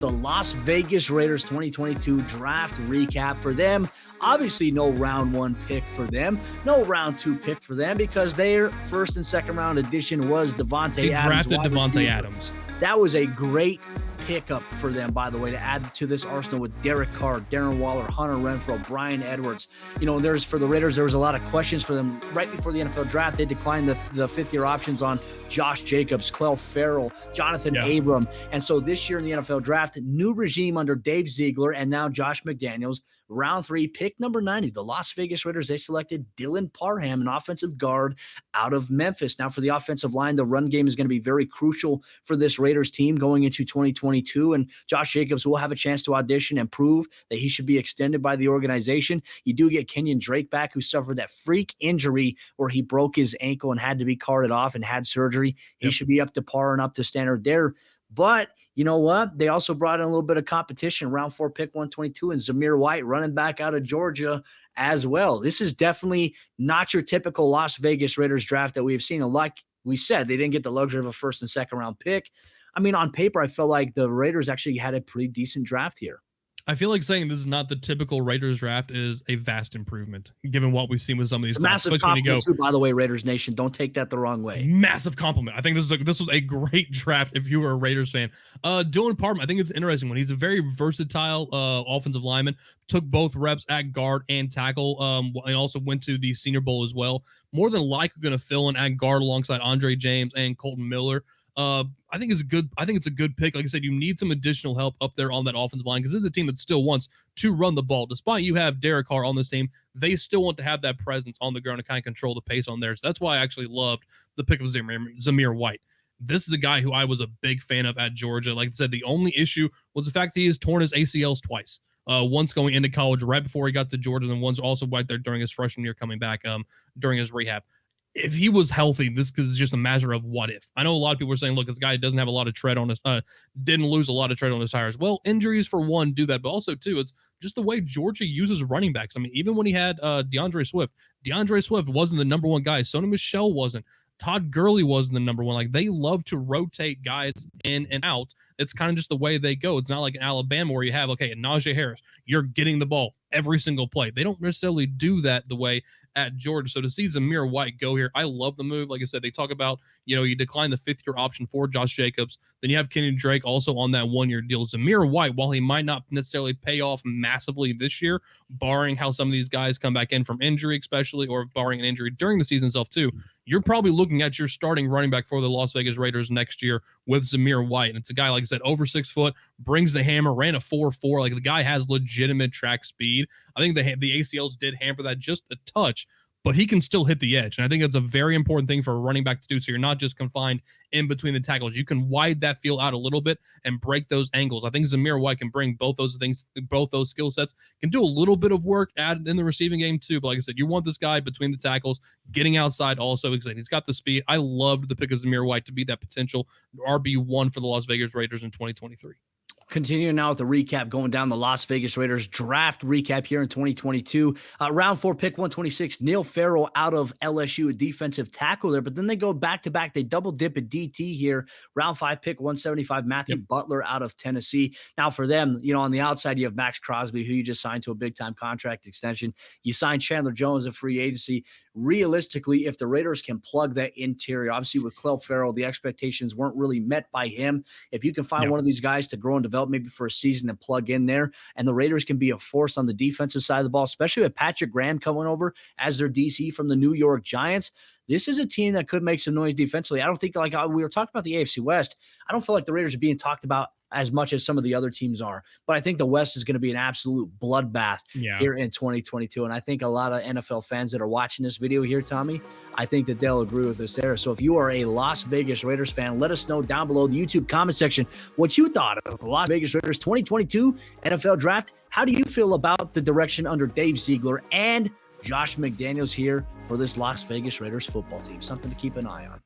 The Las Vegas Raiders 2022 draft recap for them. Obviously, no round one pick for them, no round two pick for them because their first and second round addition was Davante Adams. They drafted Davante Adams. That was a great pickup for them, by the way, to add to this arsenal with Derek Carr, Darren Waller, Hunter Renfrow, Bryan Edwards. You know, for the Raiders, there was a lot of questions for them right before the NFL draft. They declined the fifth-year options on Josh Jacobs, Clell Farrell, Jonathan Abram. And so this year in the NFL draft, new regime under Dave Ziegler and now Josh McDaniels. Round 3, pick number 90, the Las Vegas Raiders, they selected Dylan Parham, an offensive guard out of Memphis. Now, for the offensive line, the run game is going to be very crucial for this Raiders team going into 2022, and Josh Jacobs will have a chance to audition and prove that he should be extended by the organization. You do get Kenyon Drake back, who suffered that freak injury where he broke his ankle and had to be carted off and had surgery. He should be up to par and up to standard there. But you know what? They also brought in a little bit of competition. Round 4, pick 122, and Zamir White, running back out of Georgia as well. This is definitely not your typical Las Vegas Raiders draft that we've seen. Like we said, they didn't get the luxury of a first and second round pick. I mean, on paper, I feel like the Raiders actually had a pretty decent draft here. I feel like saying this is not the typical Raiders draft is a vast improvement, given what we've seen with some of these. It's a massive compliment, too, by the way, Raiders Nation. Don't take that the wrong way. Massive compliment. I think this was a great draft if you were a Raiders fan. Dylan Parham, I think it's an interesting one. He's a very versatile offensive lineman. Took both reps at guard and tackle, and also went to the Senior Bowl as well. More than likely going to fill in at guard alongside Andre James and Colton Miller. I think it's a good pick. Like I said, you need some additional help up there on that offensive line because this is a team that still wants to run the ball. Despite you have Derek Carr on this team, they still want to have that presence on the ground to kind of control the pace on there. So that's why I actually loved the pick of Zamir White. This is a guy who I was a big fan of at Georgia. Like I said, the only issue was the fact that he has torn his ACLs twice. Once going into college right before he got to Georgia, and once also right there during his freshman year coming back during his rehab. If he was healthy, this is just a matter of what if. I know a lot of people are saying, look, this guy doesn't have a lot of tread on his, didn't lose a lot of tread on his tires. Well, injuries for one do that, but also two, it's just the way Georgia uses running backs. I mean, even when he had DeAndre Swift wasn't the number one guy. Sony Michel wasn't. Todd Gurley wasn't the number one. Like, they love to rotate guys in and out. It's kind of just the way they go. It's not like in Alabama where you have, okay, Najee Harris, you're getting the ball every single play. They don't necessarily do that the way at Georgia. So to see Zamir White go here, I love the move. Like I said, they talk about, you decline the fifth-year option for Josh Jacobs. Then you have Kenyon Drake also on that one-year deal. Zamir White, while he might not necessarily pay off massively this year, barring how some of these guys come back in from injury especially, or barring an injury during the season itself too, you're probably looking at your starting running back for the Las Vegas Raiders next year with Zamir White. And it's a guy, like I said, over 6 foot, brings the hammer, ran a 4.4. Like, the guy has legitimate track speed. I think the ACLs did hamper that just a touch, but he can still hit the edge. And I think that's a very important thing for a running back to do. So you're not just confined in between the tackles. You can widen that field out a little bit and break those angles. I think Zamir White can bring both those things, both those skill sets, can do a little bit of work added in the receiving game too. But like I said, you want this guy between the tackles, getting outside also. He's got the speed. I loved the pick of Zamir White to be that potential RB1 for the Las Vegas Raiders in 2023. Continuing now with the recap, going down the Las Vegas Raiders draft recap here in 2022. Round 4, pick 126, Neil Farrell out of LSU, a defensive tackle there. But then they go back-to-back. They double dip at DT here. Round 5, pick 175, Matthew Butler out of Tennessee. Now for them, on the outside, you have Max Crosby, who you just signed to a big-time contract extension. You signed Chandler Jones at free agency. Realistically, if the Raiders can plug that interior, obviously with Clell Farrell, the expectations weren't really met by him. If you can find one of these guys to grow and develop maybe for a season and plug in there, and the Raiders can be a force on the defensive side of the ball, especially with Patrick Graham coming over as their DC from the New York Giants, this is a team that could make some noise defensively. I don't think, like we were talking about the AFC West, I don't feel like the Raiders are being talked about as much as some of the other teams are. But I think the West is going to be an absolute bloodbath here in 2022. And I think a lot of NFL fans that are watching this video here, Tommy, I think that they'll agree with us there. So if you are a Las Vegas Raiders fan, let us know down below the YouTube comment section what you thought of the Las Vegas Raiders 2022 NFL Draft. How do you feel about the direction under Dave Ziegler and Josh McDaniels here for this Las Vegas Raiders football team? Something to keep an eye on.